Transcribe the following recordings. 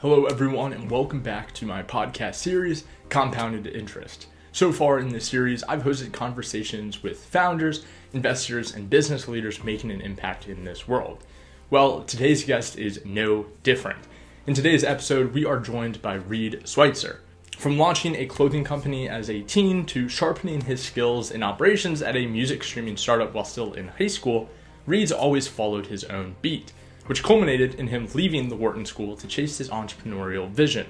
Hello everyone and welcome back to my podcast series, Compounded Interest. So far in this series, I've hosted conversations with founders, investors, and business leaders making an impact in this world. Well, today's guest is no different. In today's episode, we are joined by Reed Switzer. From launching a clothing company as a teen to sharpening his skills in operations at a music streaming startup while still in high school, Reed's always followed his own beat, which culminated in him leaving the Wharton School to chase his entrepreneurial vision.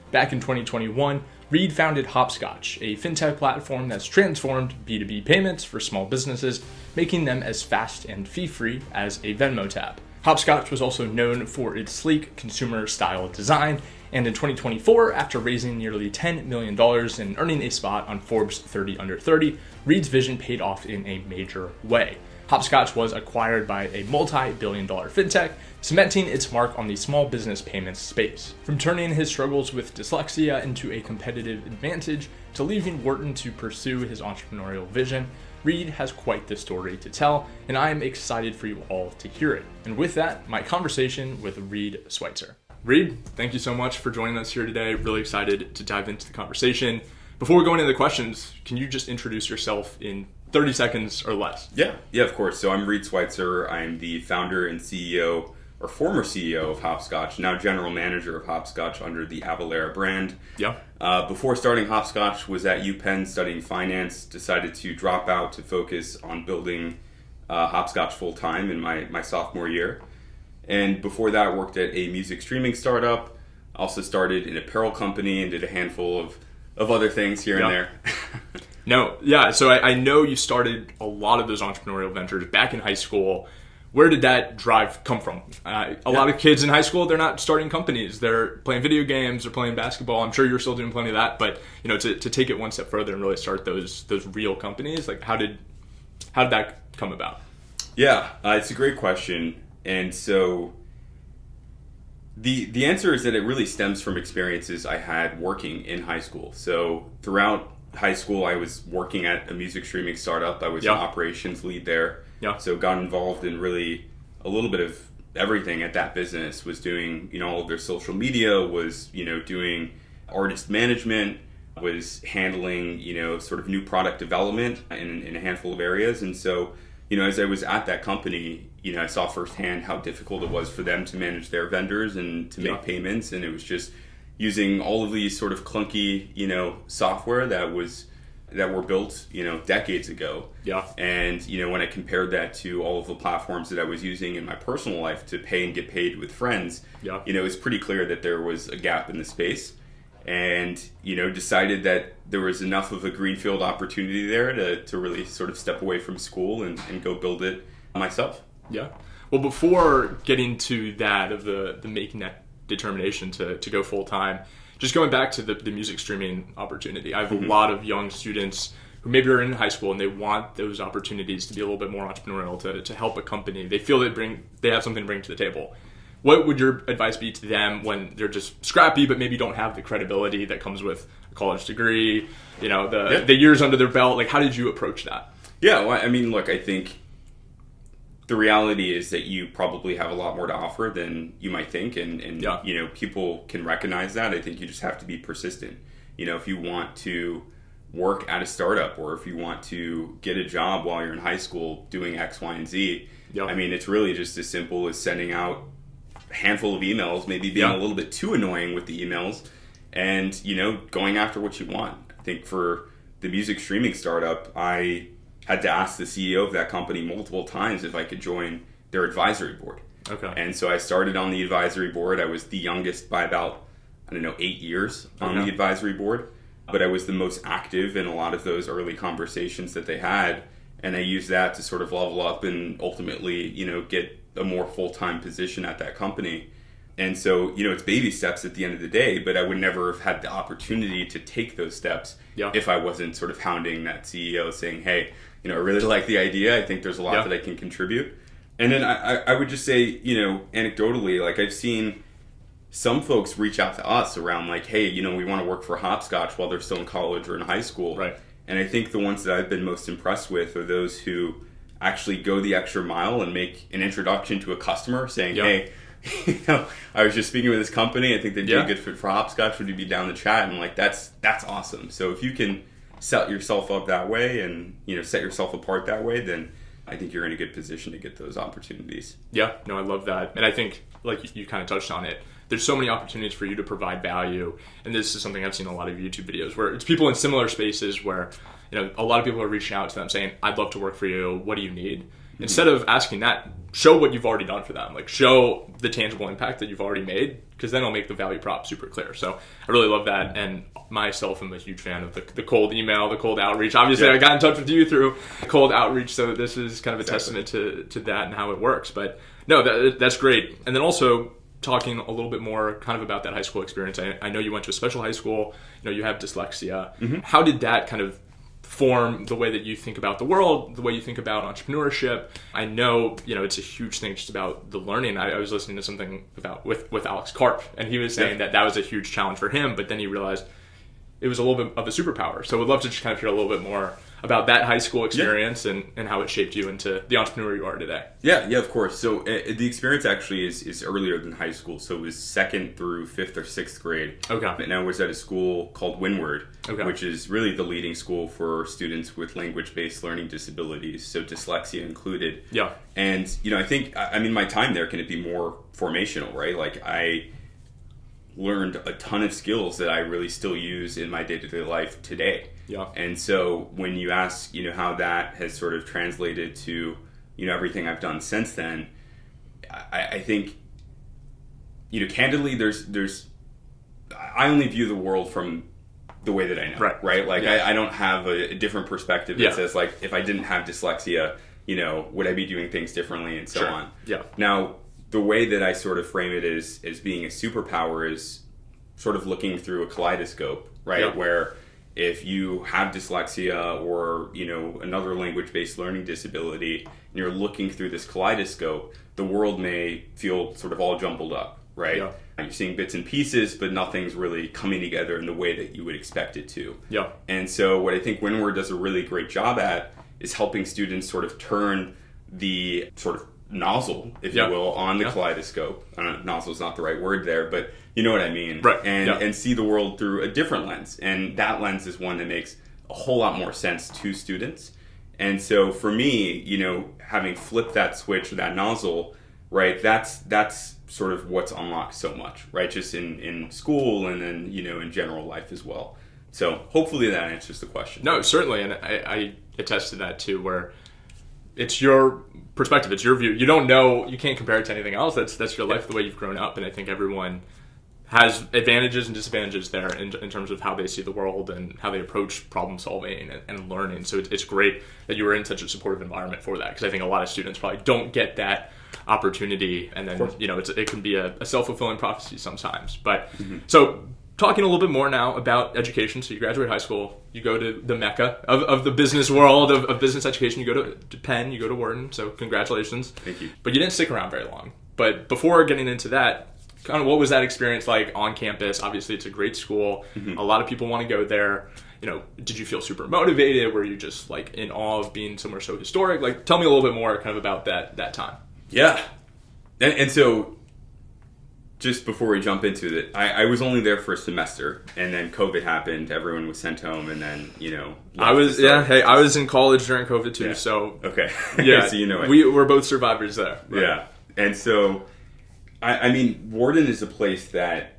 Back in 2021, Reed founded Hopscotch, a fintech platform that's transformed B2B payments for small businesses, making them as fast and fee-free as a Venmo tap. Hopscotch was also known for its sleek consumer-style design, and in 2024, after raising nearly $10 million and earning a spot on Forbes 30 Under 30, Reed's vision paid off in a major way. Hopscotch was acquired by a multi-billion-dollar fintech, cementing its mark on the small business payments space. From turning his struggles with dyslexia into a competitive advantage to leaving Wharton to pursue his entrepreneurial vision, Reed has quite the story to tell, and I am excited for you all to hear it. And with that, my conversation with Reed Switzer. Reed, thank you so much for joining us here today. Really excited to dive into the conversation. Before we go into the questions, can you just introduce yourself in 30 seconds or less? Yeah, of course. So I'm Reed Switzer. I'm the founder and CEO, or former CEO of Hopscotch, now general manager of Hopscotch under the Avalara brand. Yeah. Before starting Hopscotch, was at UPenn studying finance, decided to drop out to focus on building Hopscotch full-time in my sophomore year. And before that, worked at a music streaming startup, also started an apparel company and did a handful of other things here and there. So I know you started a lot of those entrepreneurial ventures back in high school. Where did that drive come from? A lot of kids in high school, they're not starting companies. They're playing video games or playing basketball. I'm sure you're still doing plenty of that, but to take it one step further and really start those real companies, like how did that come about? Yeah, it's a great question. And so the answer is that it really stems from experiences I had working in high school. So throughout high school, I was working at a music streaming startup. I was an operations lead there. Yeah. So got involved in really a little bit of everything at that business. Was doing, all of their social media, was, doing artist management, was handling, sort of new product development in a handful of areas. And so, as I was at that company, I saw firsthand how difficult it was for them to manage their vendors and to make payments. And it was just using all of these sort of clunky, software that were built, decades ago. Yeah. And, when I compared that to all of the platforms that I was using in my personal life to pay and get paid with friends, it was pretty clear that there was a gap in the space. And, decided that there was enough of a greenfield opportunity there to really sort of step away from school and go build it myself. Yeah. Well, before getting to that of the making that determination to go full time, just going back to the music streaming opportunity, I have a lot of young students who maybe are in high school and they want those opportunities to be a little bit more entrepreneurial, to help a company. They feel they have something to bring to the table. What would your advice be to them when they're just scrappy but maybe don't have the credibility that comes with a college degree, the years under their belt? Like, how did you approach that? Yeah, well, I mean, look, I think the reality is that you probably have a lot more to offer than you might think, and people can recognize that. I think you just have to be persistent. If you want to work at a startup or if you want to get a job while you're in high school doing X, Y, and Z, I mean, it's really just as simple as sending out a handful of emails, maybe being a little bit too annoying with the emails, and going after what you want. I think for the music streaming startup, I had to ask the CEO of that company multiple times if I could join their advisory board. Okay. And so I started on the advisory board. I was the youngest by about, 8 years on the advisory board. But I was the most active in a lot of those early conversations that they had. And I used that to sort of level up and ultimately, get a more full-time position at that company. And so, it's baby steps at the end of the day, but I would never have had the opportunity to take those steps if I wasn't sort of hounding that CEO saying, hey, I really like the idea. I think there's a lot that I can contribute. And then I would just say, anecdotally, like I've seen some folks reach out to us around like, hey, we want to work for Hopscotch while they're still in college or in high school. Right. And I think the ones that I've been most impressed with are those who actually go the extra mile and make an introduction to a customer saying, hey, I was just speaking with this company. I think they'd be a good fit for Hopscotch. Would you be down to chat? And like, that's awesome. So if you can set yourself up that way and, set yourself apart that way, then I think you're in a good position to get those opportunities. Yeah, no, I love that. And I think, like you kind of touched on it, there's so many opportunities for you to provide value. And this is something I've seen in a lot of YouTube videos where it's people in similar spaces where, a lot of people are reaching out to them saying, I'd love to work for you. What do you need? Instead of asking that, show what you've already done for them. Like, show the tangible impact that you've already made, because then it'll make the value prop super clear. So I really love that. And myself, I'm a huge fan of the cold email, the cold outreach. Obviously, I got in touch with you through cold outreach. So this is kind of a testament to that and how it works. But no, that's great. And then also talking a little bit more kind of about that high school experience. I know you went to a special high school. You have dyslexia. How did that kind of form the way that you think about the world, the way you think about entrepreneurship? I know, it's a huge thing just about the learning. I was listening to something about with Alex Karp, and he was saying that was a huge challenge for him, but then he realized it was a little bit of a superpower. So we'd love to just kind of hear a little bit more about that high school experience and how it shaped you into the entrepreneur you are today. Yeah, of course. So the experience actually is earlier than high school. So it was 2nd through 5th or 6th grade. Okay. And I was at a school called Windward, which is really the leading school for students with language-based learning disabilities, so dyslexia included. Yeah. And, I think, my time there can be more formational, right? Like, I learned a ton of skills that I really still use in my day-to-day life today. Yeah. And so when you ask, how that has sort of translated to, everything I've done since then, I think, candidly, I only view the world from the way that I know, right? Like, I don't have a different perspective that says, like, if I didn't have dyslexia, would I be doing things differently and so on. Yeah. Now, the way that I sort of frame it as being a superpower is sort of looking through a kaleidoscope, right? Yeah. Where if you have dyslexia or, another language-based learning disability, and you're looking through this kaleidoscope, the world may feel sort of all jumbled up, right? Yeah. You're seeing bits and pieces, but nothing's really coming together in the way that you would expect it to. Yeah. And so what I think Windward does a really great job at is helping students sort of turn the sort of nozzle, if you will, on the kaleidoscope. I don't know, nozzle is not the right word there, but you know what I mean. Right. And see the world through a different lens. And that lens is one that makes a whole lot more sense to students. And so for me, having flipped that switch or that nozzle, right, that's sort of what's unlocked so much, right? Just in school and then, in general life as well. So hopefully that answers the question. No, certainly. And I attest to that too, where it's your perspective, it's your view. You don't know, you can't compare it to anything else. That's your life, the way you've grown up. And I think everyone has advantages and disadvantages there in terms of how they see the world and how they approach problem solving and learning. So it's great that you were in such a supportive environment for that, because I think a lot of students probably don't get that opportunity, and then it can be a self-fulfilling prophecy sometimes. But so talking a little bit more now about education. So you graduate high school, you go to the mecca of the business world, of business education. You go to Penn, you go to Wharton, so congratulations. Thank you. But you didn't stick around very long. But before getting into that, kind of what was that experience like on campus? Obviously, it's a great school. A lot of people want to go there. Did you feel super motivated? Were you just like in awe of being somewhere so historic? Like, tell me a little bit more kind of about that time. Yeah. And so just before we jump into it, I was only there for a semester, and then COVID happened. Everyone was sent home, and then, I was in college during COVID too, so. Okay. Yeah. So it. We're both survivors there. Right? Yeah. And so, Wharton is a place that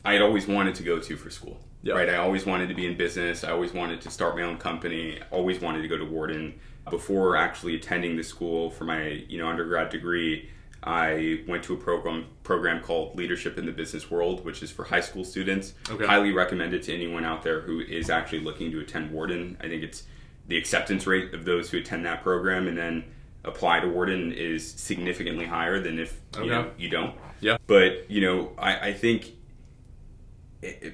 I had always wanted to go to for school. Yep. Right? I always wanted to be in business. I always wanted to start my own company. Always wanted to go to Wharton. Before actually attending the school for my, undergrad degree, I went to a program called Leadership in the Business World, which is for high school students. Okay. Highly recommend it to anyone out there who is actually looking to attend Wharton. I think it's the acceptance rate of those who attend that program and then apply to Wharton is significantly higher than if you don't. Yeah. But I think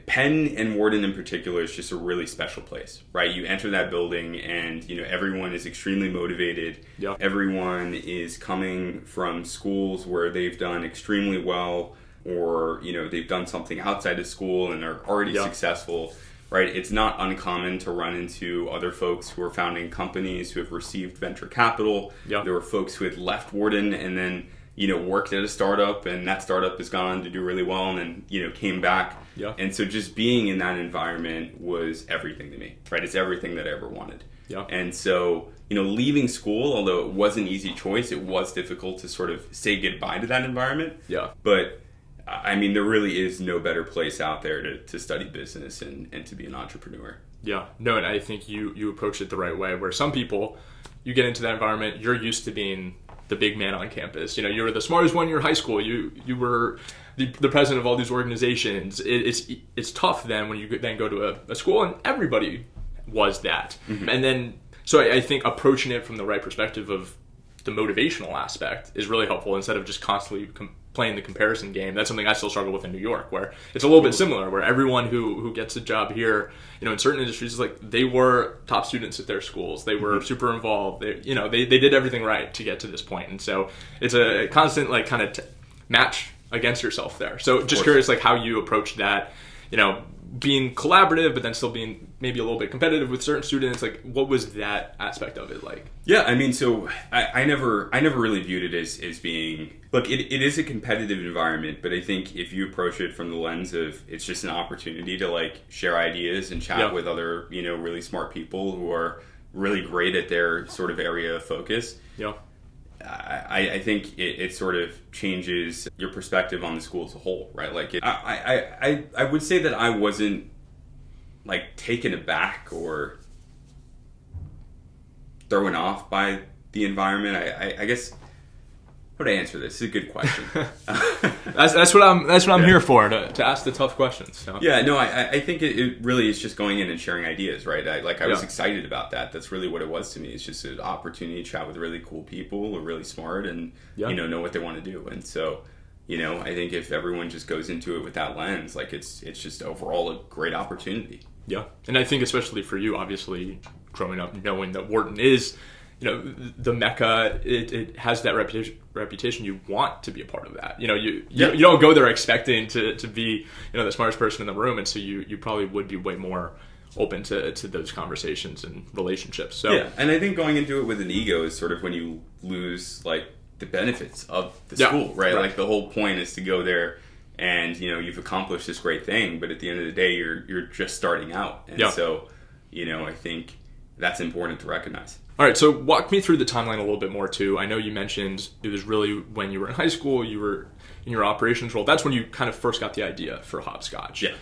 Penn and Wharton in particular is just a really special place, right? You enter that building and, everyone is extremely motivated. Yeah. Everyone is coming from schools where they've done extremely well or, they've done something outside of school and are already successful, right? It's not uncommon to run into other folks who are founding companies who have received venture capital. Yeah. There were folks who had left Wharton and then, worked at a startup, and that startup has gone on to do really well, and then, came back. Yeah. And so just being in that environment was everything to me, right? It's everything that I ever wanted. Yeah. And so, leaving school, although it was an easy choice, it was difficult to sort of say goodbye to that environment. Yeah. But I mean, there really is no better place out there to study business and to be an entrepreneur. Yeah. No, and I think you approach it the right way, where some people, you get into that environment, you're used to being the big man on campus. You were the smartest one in your high school. You were the president of all these organizations. It's tough then when you then go to a school and everybody was that. Mm-hmm. And then, so I think approaching it from the right perspective of the motivational aspect is really helpful instead of just constantly playing the comparison game. That's something I still struggle with in New York, where it's a little bit similar, where everyone who gets a job here, in certain industries, like they were top students at their schools. They were super involved. They did everything right to get to this point. And so it's a constant kind of match against yourself there. So just curious, how you approach that, being collaborative, but then still being maybe a little bit competitive with certain students. What was that aspect of it like? Yeah, I mean, so I never really viewed it as being, look, it is a competitive environment, but I think if you approach it from the lens of it's just an opportunity to share ideas and chat with other, really smart people who are really great at their sort of area of focus. Yeah. I think it sort of changes your perspective on the school as a whole, right? I would say that I wasn't taken aback or thrown off by the environment. I guess, how would I answer this? It's a good question. That's what I'm here for, to ask the tough questions. So. Yeah, no, I think it really is just going in and sharing ideas, right? I was excited about that. That's really what it was to me. It's just an opportunity to chat with really cool people who are really smart and know what they want to do. And so, I think if everyone just goes into it with that lens, it's just overall a great opportunity. Yeah, and I think especially for you, obviously, growing up knowing that Wharton is, the Mecca, it has that reputation. You want to be a part of that. You don't go there expecting to be, the smartest person in the room. And so you probably would be way more open to those conversations and relationships. So yeah, and I think going into it with an ego is sort of when you lose the benefits of the school, right? The whole point is to go there and, you've accomplished this great thing, but at the end of the day, you're just starting out. And so, I think that's important to recognize. All right, so walk me through the timeline a little bit more too. I know you mentioned it was really when you were in high school, you were in your operations role. That's when you kind of first got the idea for Hopscotch. Yeah.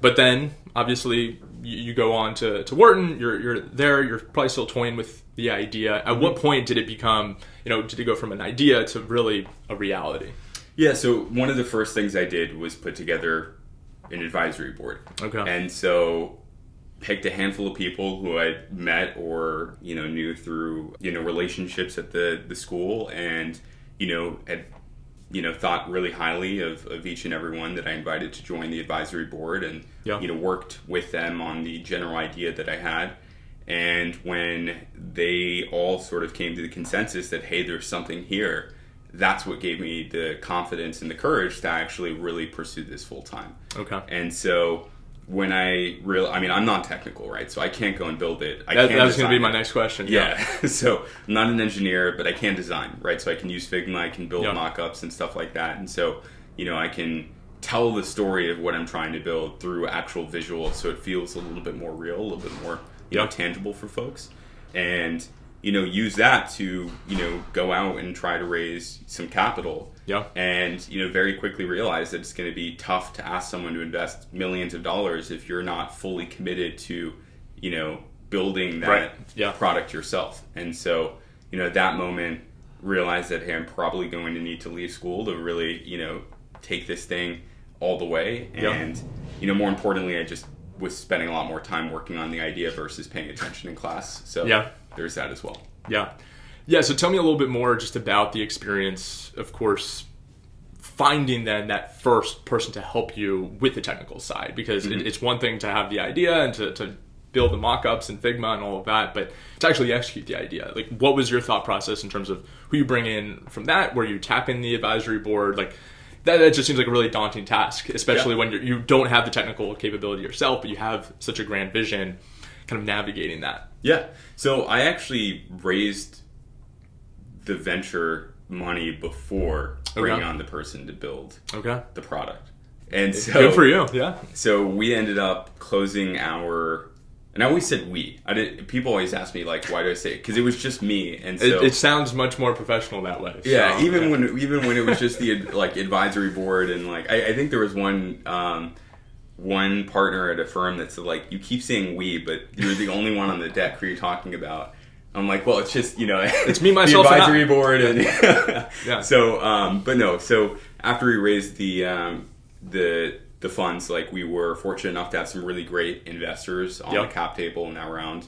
But then, obviously, you go on to Wharton. You're there. You're probably still toying with the idea. At what point did it become, did it go from an idea to really a reality? Yeah, so one of the first things I did was put together an advisory board. Okay. And so picked a handful of people who I'd met or, knew through, relationships at the school and, had, thought really highly of each and every one that I invited to join the advisory board and, worked with them on the general idea that I had. And when they all sort of came to the consensus that, hey, there's something here, that's what gave me the confidence and the courage to actually really pursue this full time. Okay. And so when I'm not technical, right? So I can't go and build it. That was going to be my next question. Yeah. So I'm not an engineer, but I can design, right? So I can use Figma, I can build mock-ups and stuff like that. And so, I can tell the story of what I'm trying to build through actual visuals, so it feels a little bit more real, a little bit more, tangible for folks. And, use that to, go out and try to raise some capital. Yeah. And, very quickly realize that it's going to be tough to ask someone to invest millions of dollars if you're not fully committed to, building that product yourself. And so, at that moment, realize that, hey, I'm probably going to need to leave school to really, take this thing all the way. And, more importantly, I just was spending a lot more time working on the idea versus paying attention in class. So there's that as well. Yeah. Yeah, so tell me a little bit more just about the experience, of course, finding then that first person to help you with the technical side, because it's one thing to have the idea and to build the mock-ups and Figma and all of that, but to actually execute the idea. What was your thought process in terms of who you bring in from that, where you tap in the advisory board? That just seems like a really daunting task, especially when you don't have the technical capability yourself, but you have such a grand vision, kind of navigating that. Yeah. So I actually raised the venture money before bringing on the person to build the product. And so good for you. Yeah. So we ended up closing and I always said we. People always ask me like, why do I say it? Because it was just me, and so it sounds much more professional that way. So, yeah, even when it was just the like advisory board, and like I think there was one partner at a firm that said like, you keep saying we, but you're the only one on the deck who you're talking about. I'm like, well, it's just it's me, myself, the advisory board, and yeah. So but no, so after we raised the funds, like we were fortunate enough to have some really great investors on the cap table in that round,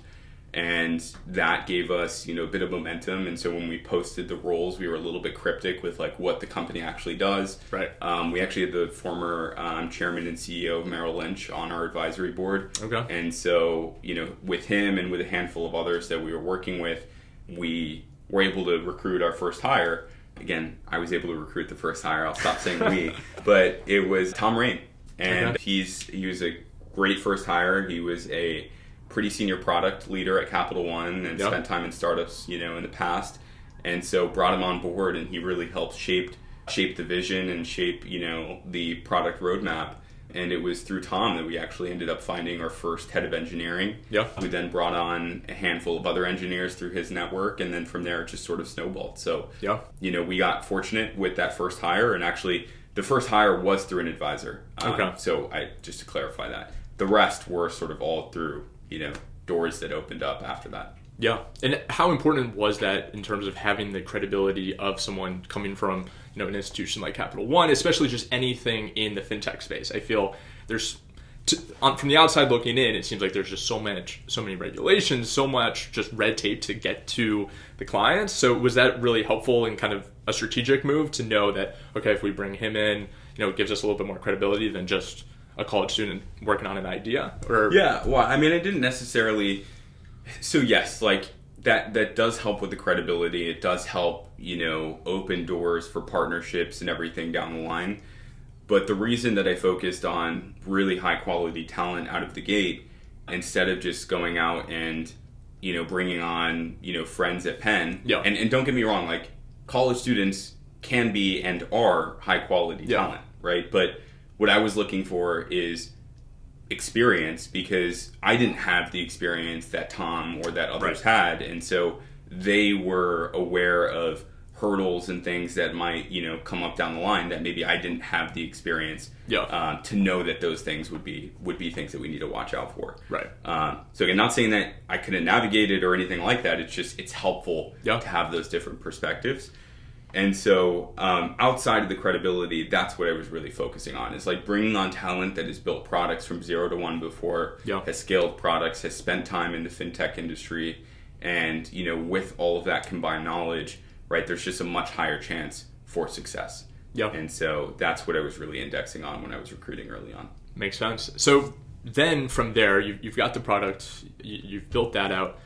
and that gave us a bit of momentum. And so when we posted the roles, we were a little bit cryptic with like what the company actually does. Right. We actually had the former chairman and CEO of Merrill Lynch on our advisory board. Okay. And so with him and with a handful of others that we were working with, we were able to recruit our first hire. Again, I was able to recruit the first hire. I'll stop saying we, but it was Tom Rain. And he was a great first hire. He was a pretty senior product leader at Capital One and spent time in startups, in the past. And so brought him on board, and he really helped shape the vision and shape, the product roadmap. And it was through Tom that we actually ended up finding our first head of engineering. Yeah. We then brought on a handful of other engineers through his network, and then from there it just sort of snowballed. So, we got fortunate with that first hire, and actually the first hire was through an advisor. So just to clarify that, the rest were sort of all through, doors that opened up after that. Yeah. And how important was that in terms of having the credibility of someone coming from, an institution like Capital One, especially just anything in the fintech space? I feel from the outside looking in, it seems like there's just so many regulations, so much just red tape to get to the clients. So was that really helpful in kind of a strategic move to know that, okay, if we bring him in, it gives us a little bit more credibility than just a college student working on an idea? Or yeah, well, I mean, I didn't necessarily. So yes, like that does help with the credibility. It does help, open doors for partnerships and everything down the line. But the reason that I focused on really high quality talent out of the gate, instead of just going out and, bringing on, friends at Penn. Yeah. And don't get me wrong, like college students can be and are high quality talent, right? But what I was looking for is experience, because I didn't have the experience that Tom or that others had. And so they were aware of hurdles and things that might, come up down the line that maybe I didn't have the experience to know that those things would be things that we need to watch out for. Right. So again, not saying that I couldn't navigate it or anything like that. It's just, it's helpful to have those different perspectives. And so outside of the credibility, that's what I was really focusing on, is like bringing on talent that has built products from 0 to 1 before, has scaled products, has spent time in the fintech industry. And, with all of that combined knowledge, right, there's just a much higher chance for success. Yeah. And so that's what I was really indexing on when I was recruiting early on. Makes sense. So then from there, you've got the product, you've built that out.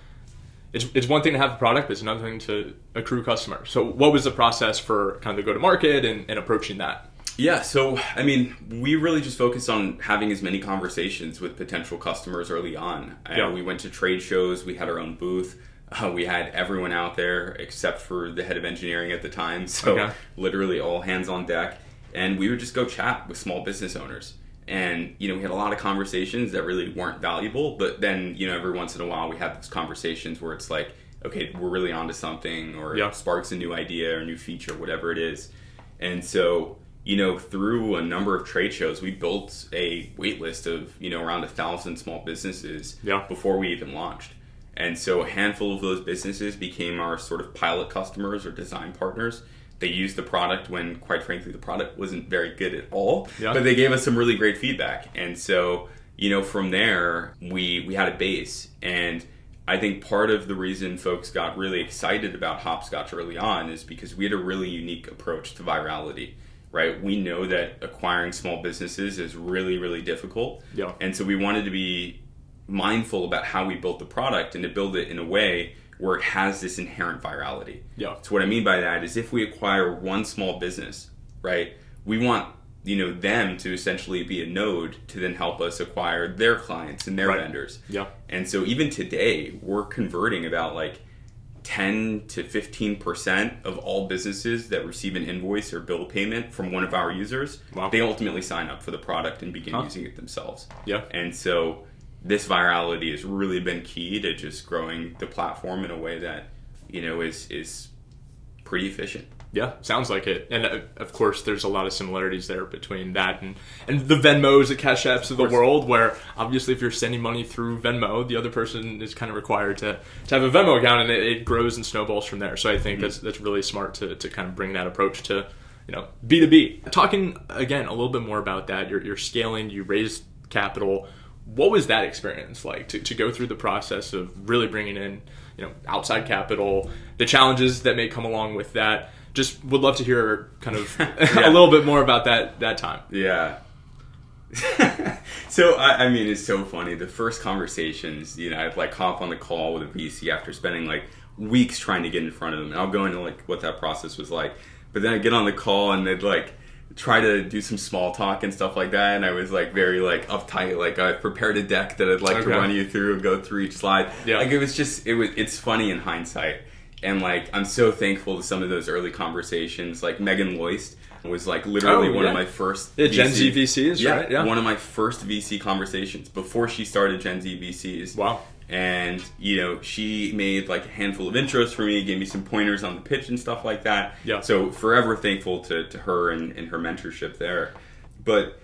It's one thing to have the product, but it's another thing to accrue customers. So what was the process for kind of the go-to-market and approaching that? Yeah, so, I mean, we really just focused on having as many conversations with potential customers early on. We went to trade shows, we had our own booth. We had everyone out there except for the head of engineering at the time. So literally all hands on deck. And we would just go chat with small business owners. And, we had a lot of conversations that really weren't valuable. But then, every once in a while we had those conversations where it's like, okay, we're really onto something, or it sparks a new idea or a new feature, whatever it is. And so, through a number of trade shows, we built a wait list of, around 1,000 small businesses before we even launched. And so a handful of those businesses became our sort of pilot customers or design partners. They used the product when, quite frankly, the product wasn't very good at all, but they gave us some really great feedback. And so, from there, we had a base. And I think part of the reason folks got really excited about Hopscotch early on is because we had a really unique approach to virality, right? We know that acquiring small businesses is really, really difficult. Yeah. And so we wanted to be mindful about how we built the product and to build it in a way where it has this inherent virality. Yeah. So what I mean by that is if we acquire one small business, right, we want, them to essentially be a node to then help us acquire their clients and their vendors. Yeah. And so even today, we're converting about 10 to 15% of all businesses that receive an invoice or bill payment from one of our users, wow, they ultimately sign up for the product and begin using it themselves. Yeah. And so this virality has really been key to just growing the platform in a way that, is pretty efficient. Yeah, sounds like it. And of course, there's a lot of similarities there between that and the Venmos, the Cash Apps of the world, where obviously if you're sending money through Venmo, the other person is kind of required to have a Venmo account, and it grows and snowballs from there. So I think that's really smart to kind of bring that approach to B2B. Talking again a little bit more about that, you're scaling, you raised capital. What was that experience like to go through the process of really bringing in outside capital, the challenges that may come along with that? Just would love to hear kind of a little bit more about that time. Yeah. So, I mean, it's so funny. The first conversations, I'd like hop on the call with a VC after spending like weeks trying to get in front of them. And I'll go into like what that process was like. But then I get on the call and they'd like try to do some small talk and stuff like that. And I was like very like uptight. Like I prepared a deck that I'd like to run you through and go through each slide. Yeah. Like it's funny in hindsight. And like, I'm so thankful to some of those early conversations. Like Megan Loist was like literally one of my first Gen Z VCs, right? Yeah, one of my first VC conversations before she started Gen Z VCs. Wow. And, she made like a handful of intros for me, gave me some pointers on the pitch and stuff like that. Yeah. So forever thankful to her and her mentorship there. But,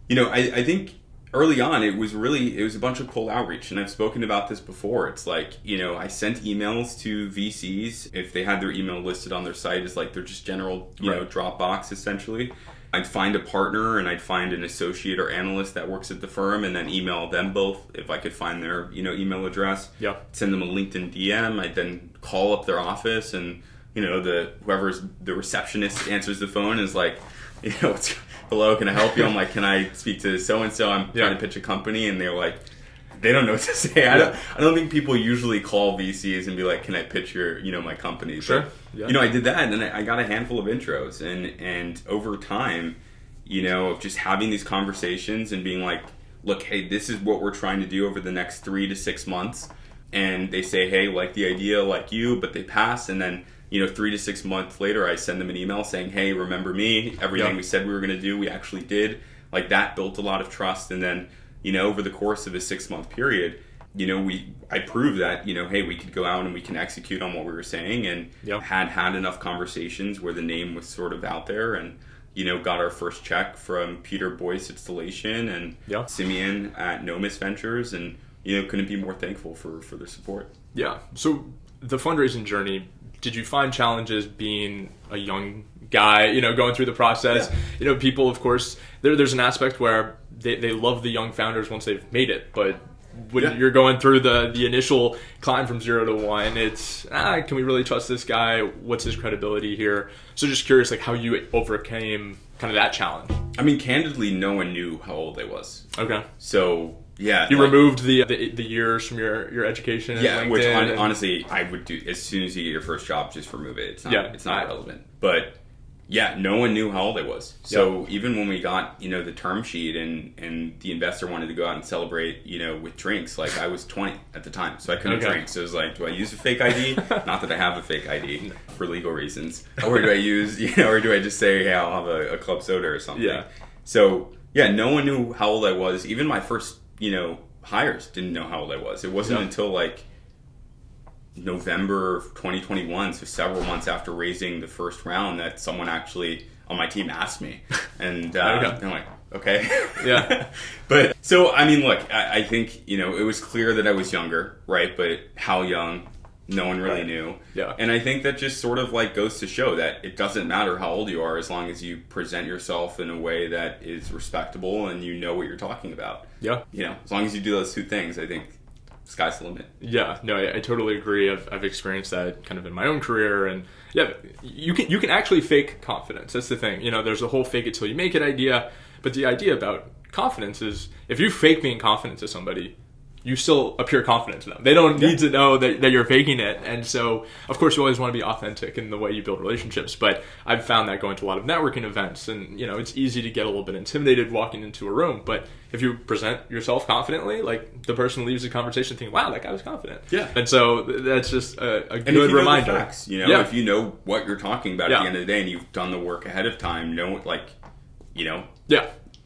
I think early on, it was a bunch of cold outreach, and I've spoken about this before. It's like, I sent emails to VCs if they had their email listed on their site as like their just general, Dropbox essentially. I'd find a partner and I'd find an associate or analyst that works at the firm and then email them both if I could find their, email address. Yeah. Send them a LinkedIn DM. I'd then call up their office and, whoever's the receptionist answers the phone is like, hello, can I help you? I'm like, can I speak to so-and-so? I'm trying to pitch a company. And they're like, they don't know what to say. I don't think people usually call VCs and be like, can I pitch your, my company? Sure. But, I did that and then I got a handful of intros. And over time, of just having these conversations and being like, look, hey, this is what we're trying to do over the next 3 to 6 months. And they say, hey, like the idea, like you, but they pass. And then 3 to 6 months later, I send them an email saying, hey, remember me? Everything we said we were going to do, we actually did. Like that built a lot of trust. And then, over the course of a 6-month period, I proved that, hey, we could go out and we can execute on what we were saying and had enough conversations where the name was sort of out there and, got our first check from Peter Boyce at Stellation and Simeon at Nomis Ventures and, couldn't be more thankful for their support. Yeah. So the fundraising journey, did you find challenges being a young guy, going through the process? Yeah. People, of course, there's an aspect where they love the young founders once they've made it, but when you're going through the initial climb from 0 to 1, it's, can we really trust this guy? What's his credibility here? So just curious, like how you overcame kind of that challenge. I mean, candidly, no one knew how old I was. Okay. So... yeah, you removed the years from your education. Yeah, which honestly I would do as soon as you get your first job. Just remove it. It's not relevant. But yeah, no one knew how old I was. So even when we got the term sheet and the investor wanted to go out and celebrate with drinks, like I was 20 at the time, so I couldn't drink. So it was like, do I use a fake ID? Not that I have a fake ID for legal reasons, or do I use or do I just say, hey, I'll have a club soda or something? Yeah. So yeah, no one knew how old I was. Even my first hires didn't know how old I was. It wasn't until like November of 2021, so several months after raising the first round, that someone actually on my team asked me. And I'm like, okay. Yeah. But so, I mean, look, I think, it was clear that I was younger, right? But how young, no one really knew. Yeah. And I think that just sort of like goes to show that it doesn't matter how old you are as long as you present yourself in a way that is respectable and you know what you're talking about. Yeah. As long as you do those two things, I think sky's the limit. Yeah, no, I totally agree. I've experienced that kind of in my own career, and yeah, you can actually fake confidence. That's the thing. There's a whole fake it till you make it idea, but the idea about confidence is if you fake being confident to somebody, you still appear confident to them. They don't need to know that you're faking it. And so, of course, you always want to be authentic in the way you build relationships. But I've found that going to a lot of networking events, and it's easy to get a little bit intimidated walking into a room. But if you present yourself confidently, like, the person leaves the conversation thinking, wow, that guy was confident. Yeah. And so that's just a good if you reminder. Know the facts, if you know what you're talking about at the end of the day and you've done the work ahead of time,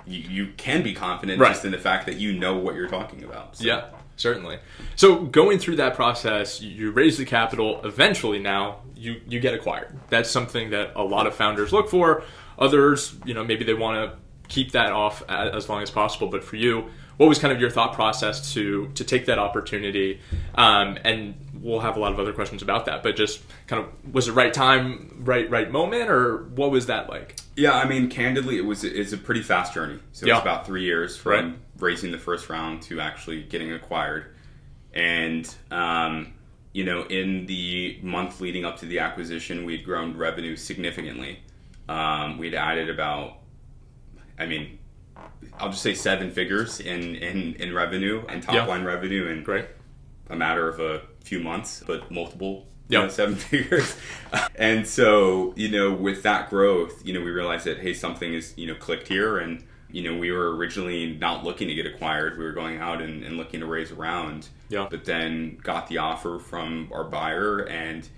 you can be confident just in the fact that you know what you're talking about. So. Yeah, certainly. So going through that process, you raise the capital. Eventually now you get acquired. That's something that a lot of founders look for. Others, maybe they want to keep that off as long as possible. But for you, what was kind of your thought process to take that opportunity? And we'll have a lot of other questions about that. But just kind of, was it right time, right moment, or what was that like? Yeah, I mean, candidly, it's a pretty fast journey. So it's about 3 years from raising the first round to actually getting acquired. And, in the month leading up to the acquisition, we'd grown revenue significantly. We'd added about, I'll just say 7 figures in revenue and top line revenue in a matter of a few months, but multiple 7 figures. And so, with that growth, we realized that, hey, something is, clicked here. And, we were originally not looking to get acquired. We were going out and looking to raise a round. Yeah. But then got the offer from our buyer and,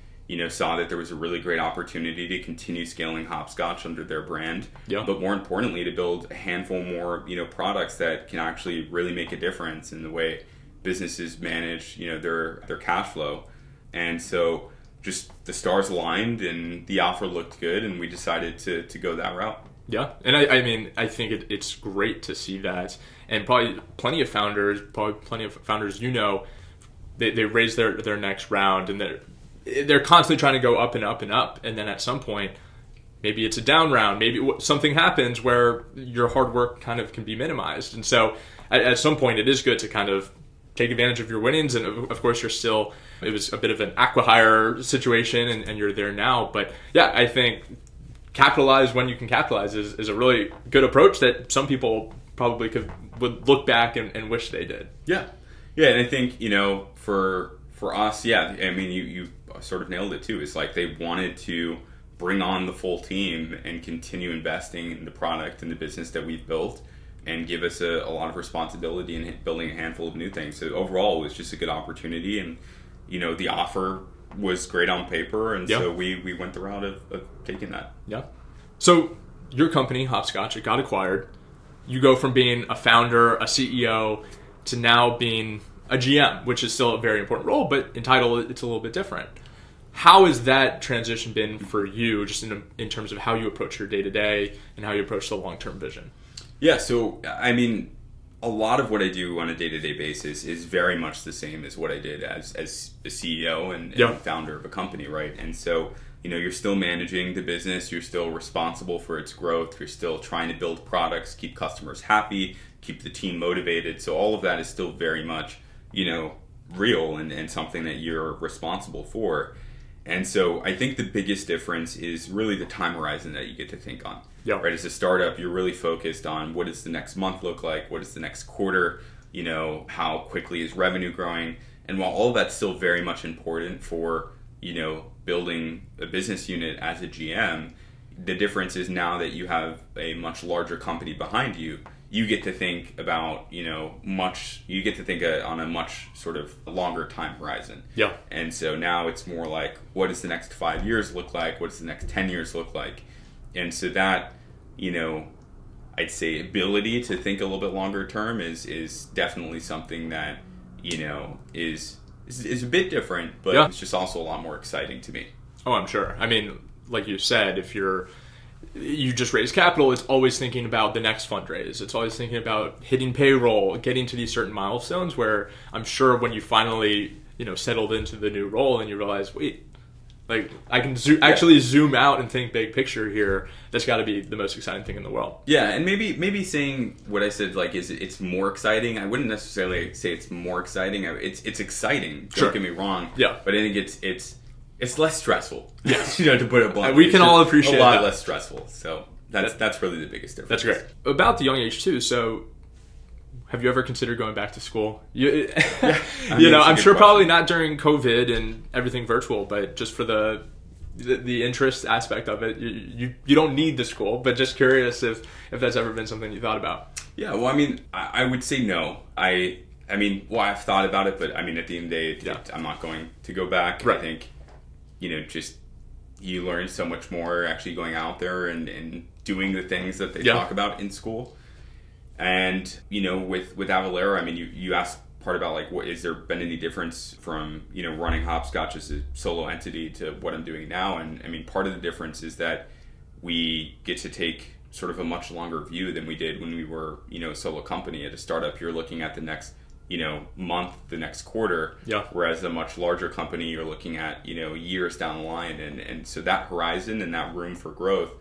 saw that there was a really great opportunity to continue scaling Hopscotch under their brand. Yeah. But more importantly, to build a handful more, products that can actually really make a difference in the way businesses manage, their cash flow. And so just the stars aligned and the offer looked good and we decided to go that route. Yeah. And I think it's great to see that. And probably plenty of founders, they raise their next round and they're constantly trying to go up and up and up. And then at some point, maybe it's a down round. Maybe something happens where your hard work kind of can be minimized. And so at some point, it is good to kind of take advantage of your winnings. And of course, it was a bit of an acqui-hire situation and you're there now. But yeah, I think capitalize when you can capitalize is a really good approach that some people probably would look back and wish they did. Yeah. Yeah. And I think, for us, you sort of nailed it too. It's like they wanted to bring on the full team and continue investing in the product and the business that we've built and give us a lot of responsibility in building a handful of new things. So overall, it was just a good opportunity. And, the offer was great on paper. And so we went the route of taking that. Yeah. So your company, Hopscotch, it got acquired. You go from being a founder, a CEO, to now being a GM, which is still a very important role, but in title, it's a little bit different. How has that transition been for you, just in terms of how you approach your day-to-day and how you approach the long-term vision? Yeah, so, a lot of what I do on a day-to-day basis is very much the same as what I did as a CEO and founder of a company, right? And so, you're still managing the business, you're still responsible for its growth, you're still trying to build products, keep customers happy, keep the team motivated. So all of that is still very much, real and something that you're responsible for. And so I think the biggest difference is really the time horizon that you get to think on. Yeah. Right. As a startup, you're really focused on what does the next month look like? What is the next quarter? How quickly is revenue growing? And while all of that's still very much important for, building a business unit as a GM, the difference is now that you have a much larger company behind you, you get to think about, on a much sort of longer time horizon. Yeah. And so now it's more like, what does the next 5 years look like? What does the next 10 years look like? And so that, I'd say ability to think a little bit longer term is definitely something that, is a bit different, but it's just also a lot more exciting to me. Oh, I'm sure. Like you said, if you just raise capital, it's always thinking about the next fundraise. It's always thinking about hitting payroll, getting to these certain milestones where I'm sure when you finally, settled into the new role and you realize, wait, like I can actually zoom out and think big picture here. That's got to be the most exciting thing in the world. Yeah, and maybe saying what I said, like, is it's more exciting. I wouldn't necessarily say it's more exciting. It's exciting. Don't get me wrong. Yeah, but I think it's less stressful. Yes, to put it bluntly. We can all appreciate a lot that. Less stressful. So that's really the biggest difference. That's great. About the young age too. So have you ever considered going back to school? You, Yeah, I'm sure probably not during COVID and everything virtual, but just for the interest aspect of it, you don't need the school, but just curious if that's ever been something you thought about. Yeah, well, I mean, I would say no. I mean, well, I've thought about it, but I mean, at the end of the day, I'm not going to go back. Right. I think, just you learn so much more actually going out there and doing the things that they talk about in school. And, with Avalara, I mean, you asked part about like, what, is there been any difference from, running Hopscotch as a solo entity to what I'm doing now? And I mean, part of the difference is that we get to take sort of a much longer view than we did when we were, a solo company. At a startup, you're looking at the next, month, the next quarter. Yeah. Whereas a much larger company, you're looking at, years down the line. And so that horizon and that room for growth,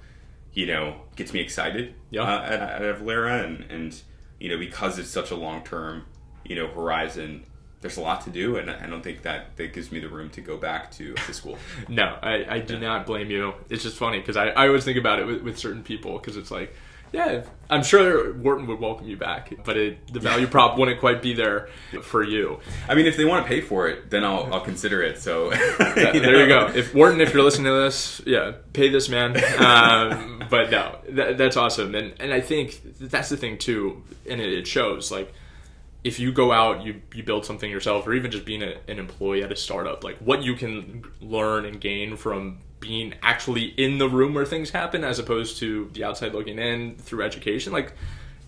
gets me excited at Avalara. And, because it's such a long-term, horizon, there's a lot to do, and I don't think that gives me the room to go back to school. No, I do not blame you. It's just funny because I always think about it with certain people, because it's like, yeah, I'm sure Wharton would welcome you back, but the value prop wouldn't quite be there for you. I mean, if they want to pay for it, then I'll consider it. So there you go. If Wharton, if you're listening to this, pay this man. But no, that's awesome, and I think that's the thing too, and it shows like, if you go out, you build something yourself, or even just being an employee at a startup, like what you can learn and gain from being actually in the room where things happen, as opposed to the outside looking in through education, like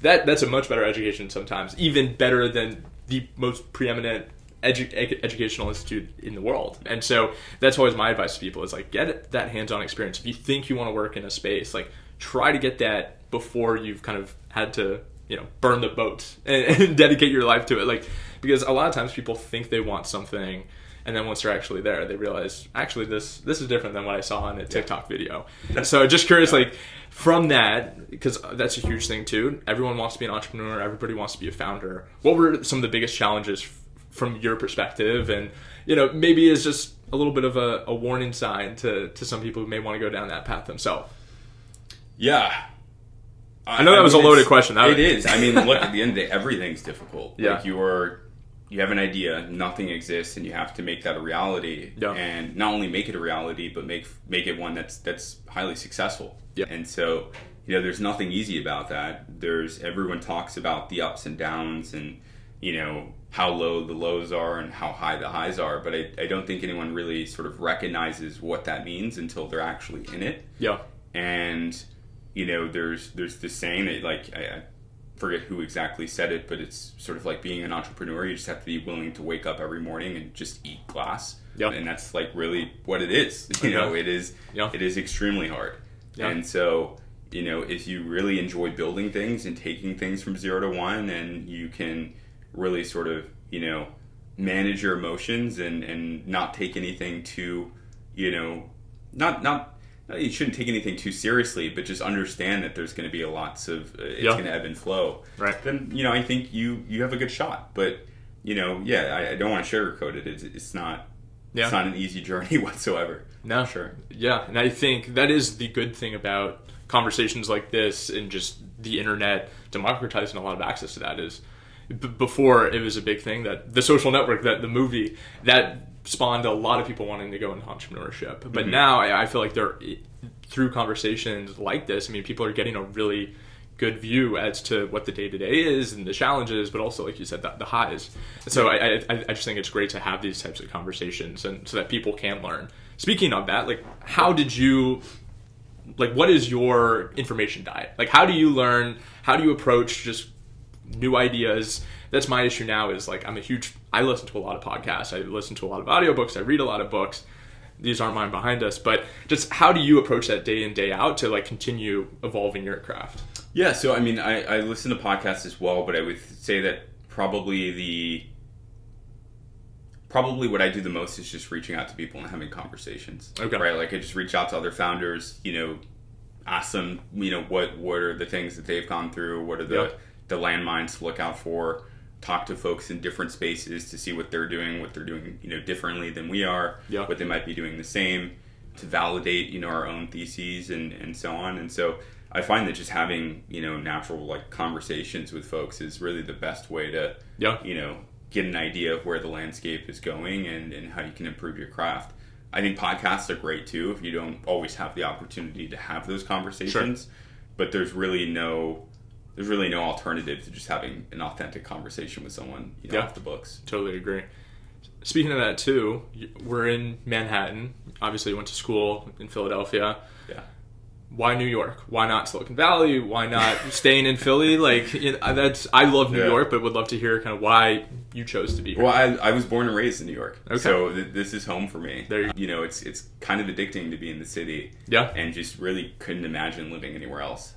that's a much better education sometimes, even better than the most preeminent educational institute in the world. And so that's always my advice to people, is like, get that hands-on experience. If you think you want to work in a space, like try to get that before you've kind of had to burn the boats and dedicate your life to it. Like, because a lot of times people think they want something, and then once they're actually there, they realize, actually, this is different than what I saw in a TikTok video. So just curious, like, from that, because that's a huge thing too. Everyone wants to be an entrepreneur. Everybody wants to be a founder. What were some of the biggest challenges from your perspective? And, maybe it's just a little bit of a warning sign to some people who may want to go down that path themselves. Yeah. I know that was a loaded question. It is. I mean, look, at the end of the day, everything's difficult. Yeah. Like you have an idea, nothing exists, and you have to make that a reality. Yeah. And not only make it a reality, but make it one that's highly successful. Yeah. And so, there's nothing easy about that. Everyone talks about the ups and downs and, how low the lows are and how high the highs are, but I don't think anyone really sort of recognizes what that means until they're actually in it. Yeah. And there's this saying that, like, I forget who exactly said it, but it's sort of like being an entrepreneur. You just have to be willing to wake up every morning and just eat glass. Yeah. And that's like really what it is. It is extremely hard. Yeah. And so, if you really enjoy building things and taking things from 0 to 1, and you can really sort of, manage your emotions and not take anything too, you shouldn't take anything too seriously, but just understand that there's going to be lots of it's going to ebb and flow. Right. Then I think you have a good shot. But I don't want to sugarcoat it. It's not. Yeah. It's not an easy journey whatsoever. No. Sure. Yeah, and I think that is the good thing about conversations like this and just the internet democratizing a lot of access to that. Is before it was a big thing, that The Social Network, that the movie, that spawned a lot of people wanting to go into entrepreneurship. But mm-hmm. now I feel like through conversations like this, I mean, people are getting a really good view as to what the day-to-day is and the challenges, but also, like you said, the highs. So I just think it's great to have these types of conversations, and so that people can learn. Speaking of that, like, what is your information diet? Like, how do you learn? How do you approach just new ideas? That's my issue now, is like, I listen to a lot of podcasts, I listen to a lot of audiobooks, I read a lot of books. These aren't mine behind us, but just how do you approach that day in, day out to like continue evolving your craft? Yeah, so I mean, I listen to podcasts as well, but I would say that probably what I do the most is just reaching out to people and having conversations. Okay. Right? Like, I just reach out to other founders, ask them, what are the things that they've gone through, what are the landmines to look out for, talk to folks in different spaces to see what they're doing differently than we are, what they might be doing the same, to validate, our own theses and so on. And so I find that just having, natural like conversations with folks is really the best way to, get an idea of where the landscape is going and how you can improve your craft. I think podcasts are great too if you don't always have the opportunity to have those conversations. Sure. But there's really no alternative to just having an authentic conversation with someone off the books. Totally agree. Speaking of that too, we're in Manhattan. Obviously, you went to school in Philadelphia. Yeah. Why New York? Why not Silicon Valley? Why not staying in Philly? Like, I love New York, but would love to hear kind of why you chose to be here. Well, I was born and raised in New York, okay. So this is home for me. It's kind of addicting to be in the city, and just really couldn't imagine living anywhere else.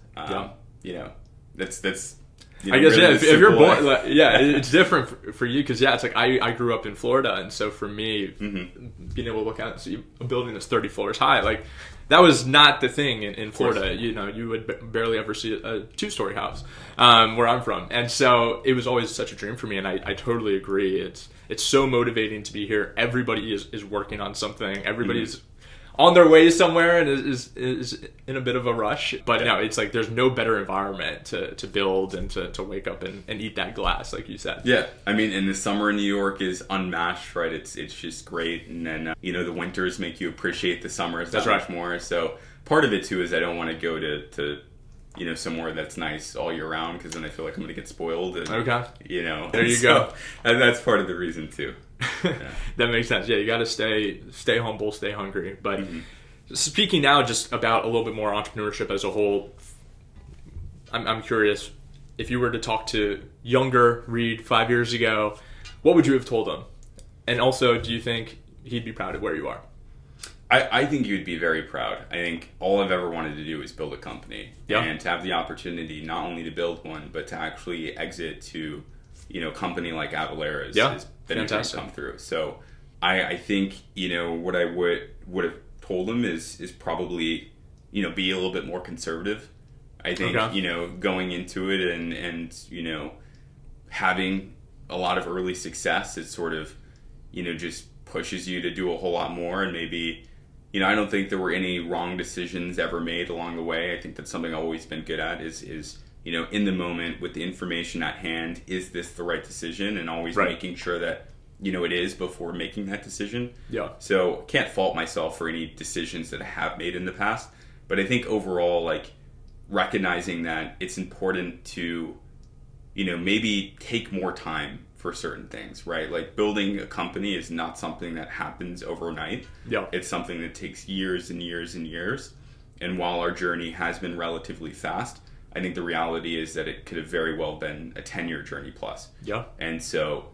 That's. I guess really if you're born, it's different for you because it's like I grew up in Florida, and so for me, being able to look out and see a building that's 30 floors high, like that was not the thing in Florida. You would barely ever see a 2-story house where I'm from, and so it was always such a dream for me. And I totally agree. It's so motivating to be here. Everybody is working on something. Everybody's on their way somewhere and is in a bit of a rush. But no, it's like there's no better environment to build and to wake up and eat that glass, like you said. Yeah, I mean, and the summer in New York is unmatched, right? It's just great. And then, the winters make you appreciate the summers that much more. So part of it, too, is I don't want to go to somewhere that's nice all year round because then I feel like I'm going to get spoiled. And, okay. There you go. And that's part of the reason, too. Yeah. That makes sense. Yeah, you got to stay humble, stay hungry. But speaking now just about a little bit more entrepreneurship as a whole, I'm curious, if you were to talk to younger Reed 5 years ago, what would you have told him? And also, do you think he'd be proud of where you are? I think you'd be very proud. I think all I've ever wanted to do is build a company. Yeah. And to have the opportunity not only to build one, but to actually exit to a company like Avalara has been a dream come through. So I think, what I would have told him is probably, be a little bit more conservative. I think, going into it and having a lot of early success, it sort of, just pushes you to do a whole lot more. And maybe, I don't think there were any wrong decisions ever made along the way. I think that's something I've always been good at is in the moment with the information at hand, is this the right decision? And always making sure that, it is before making that decision. Yeah. So can't fault myself for any decisions that I have made in the past. But I think overall, like recognizing that it's important to, maybe take more time for certain things, right? Like building a company is not something that happens overnight. Yeah. It's something that takes years and years and years. And while our journey has been relatively fast, I think the reality is that it could have very well been a 10-year journey plus. Yeah. And so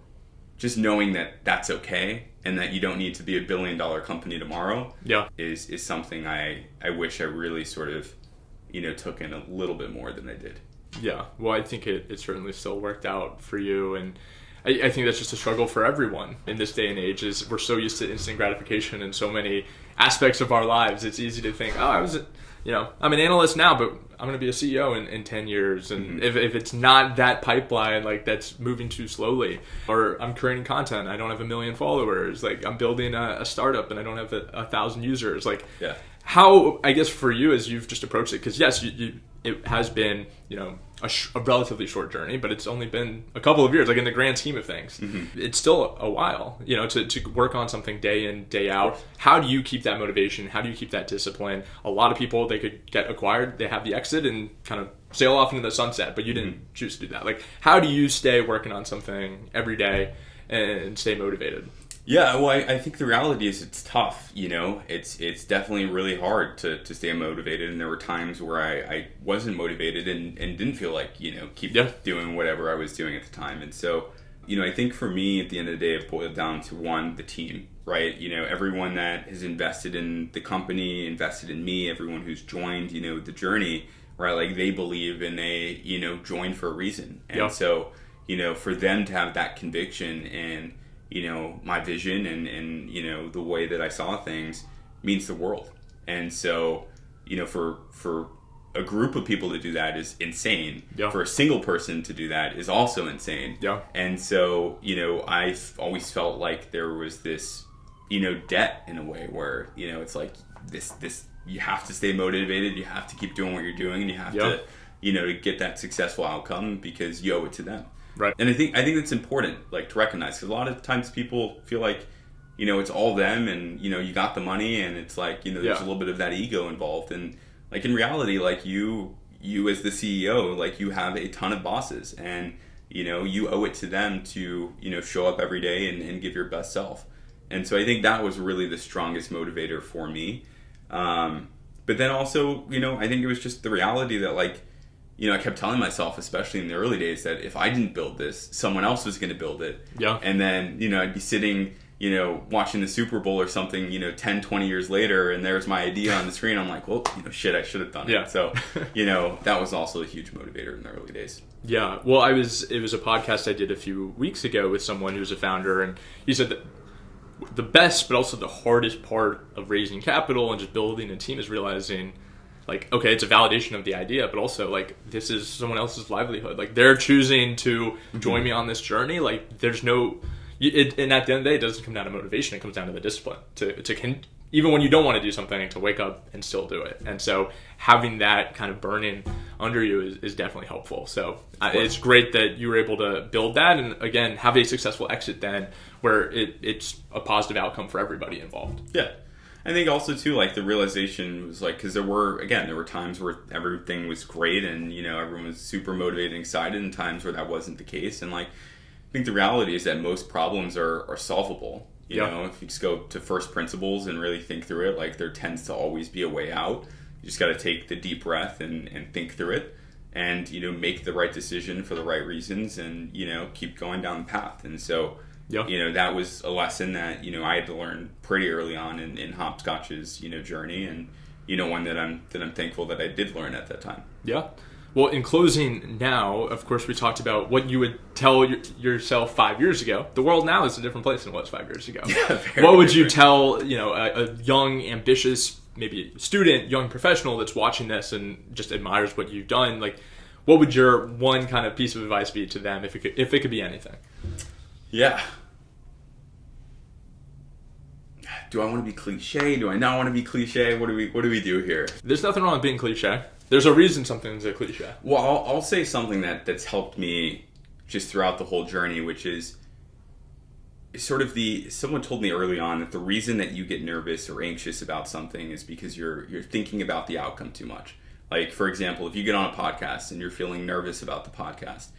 just knowing that that's okay and that you don't need to be $1 billion company tomorrow is something I wish I really sort of, took in a little bit more than I did. Yeah. Well, I think it certainly still worked out for you. And I think that's just a struggle for everyone in this day and age is we're so used to instant gratification in so many aspects of our lives. It's easy to think, I'm an analyst now, but I'm going to be a CEO in 10 years. And if it's not that pipeline, like that's moving too slowly, or I'm creating content, I don't have 1 million followers, like I'm building a startup and I don't have 1,000 users. Like how, I guess for you as you've just approached it, because yes, it has been, a relatively short journey, but it's only been a couple of years, like in the grand scheme of things. It's still a while, to work on something day in, day out. How do you keep that motivation? How do you keep that discipline? A lot of people, they could get acquired, they have the exit and kind of sail off into the sunset, but you didn't choose to do that. Like, how do you stay working on something every day and stay motivated? Yeah, well, I think the reality is it's tough, It's definitely really hard to stay motivated, and there were times where I wasn't motivated and didn't feel like, keep doing whatever I was doing at the time. And so, I think for me, at the end of the day, it boiled down to the team, right? Everyone that has invested in the company, invested in me, everyone who's joined, the journey, right? Like they believe and they, joined for a reason. And so, for them to have that conviction and my vision and the way that I saw things means the world. And so, for a group of people to do that is insane. Yeah. For a single person to do that is also insane. Yeah. And so, I've always felt like there was this, debt in a way where, it's like this you have to stay motivated. You have to keep doing what you're doing, and you have to, to get that successful outcome because you owe it to them. Right. And I think that's important, like, to recognize, because a lot of times people feel like, it's all them, and you got the money, and it's like, there's a little bit of that ego involved, and like in reality, like you as the CEO, like you have a ton of bosses, and you owe it to them to show up every day and give your best self. And so I think that was really the strongest motivator for me. But then also, I think it was just the reality that, like, I kept telling myself, especially in the early days, that if I didn't build this, someone else was going to build it. Yeah. And then, I'd be sitting, watching the Super Bowl or something, 10, 20 years later, and there's my idea on the screen. I'm like, well, shit, I should have done it. So, that was also a huge motivator in the early days. Yeah. Well, it was a podcast I did a few weeks ago with someone who's a founder, and he said that the best, but also the hardest part of raising capital and just building a team is realizing, like, okay, it's a validation of the idea, but also, like, this is someone else's livelihood. Like, they're choosing to join me on this journey. Like, there's no, and at the end of the day, it doesn't come down to motivation. It comes down to the discipline even when you don't want to do something, to wake up and still do it. And so having that kind of burning under you is definitely helpful. So it's great that you were able to build that, and again, have a successful exit then, where it's a positive outcome for everybody involved. Yeah. I think also too, like, the realization was like, because there were times where everything was great and, everyone was super motivated and excited, and times where that wasn't the case. And, like, I think the reality is that most problems are solvable. You know, if you just go to first principles and really think through it, like, there tends to always be a way out. You just got to take the deep breath and think through it, and, make the right decision for the right reasons, and, keep going down the path. And so, that was a lesson that, I had to learn pretty early on in Hopscotch's, journey, and, one that I'm thankful that I did learn at that time. Yeah. Well, in closing now, of course, we talked about what you would tell yourself 5 years ago. The world now is a different place than it was 5 years ago. Yeah, what would you tell, a young, ambitious, maybe student, young professional that's watching this and just admires what you've done? Like, what would your one kind of piece of advice be to them, if it could be anything? Yeah. Do I want to be cliche? Do I not want to be cliche? What do we do here? There's nothing wrong with being cliche. There's a reason something's a cliche. Well, I'll say something that's helped me just throughout the whole journey, which is sort of someone told me early on that the reason that you get nervous or anxious about something is because you're thinking about the outcome too much. Like, for example, if you get on a podcast and you're feeling nervous about the podcast,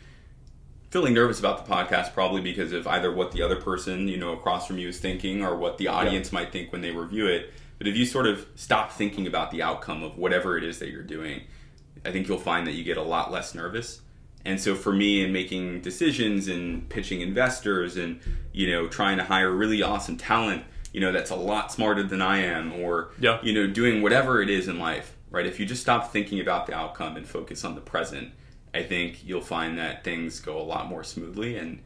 probably because of either what the other person, across from you is thinking, or what the audience might think when they review it. But if you sort of stop thinking about the outcome of whatever it is that you're doing, I think you'll find that you get a lot less nervous. And so for me, in making decisions and pitching investors and, trying to hire really awesome talent, that's a lot smarter than I am, or, doing whatever it is in life, right? If you just stop thinking about the outcome and focus on the present, I think you'll find that things go a lot more smoothly, and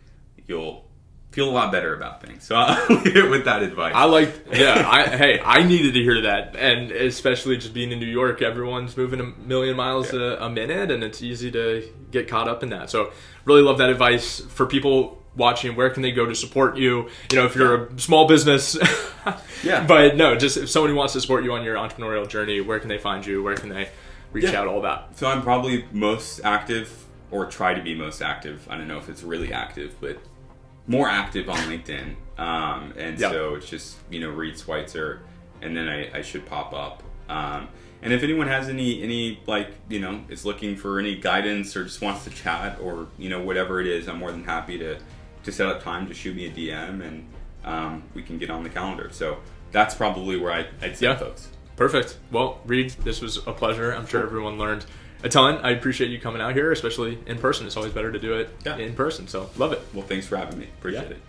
you'll feel a lot better about things. So I'll leave it with that advice. I needed to hear that. And especially just being in New York, everyone's moving a million miles a minute, and it's easy to get caught up in that. So really love that advice for people watching. Where can they go to support you? If you're a small business. But no, just if someone wants to support you on your entrepreneurial journey, where can they find you? Where can they reach out, all that? So I'm probably most active, or try to be most active. I don't know if it's really active, but more active on LinkedIn. So it's just, Reed Switzer, and then I should pop up. And if anyone has any is looking for any guidance, or just wants to chat, or, whatever it is, I'm more than happy to set up time to shoot me a DM, and we can get on the calendar. So that's probably where I'd send folks. Perfect. Well, Reed, this was a pleasure. I'm sure everyone learned a ton. I appreciate you coming out here, especially in person. It's always better to do it in person. So love it. Well, thanks for having me. Appreciate it.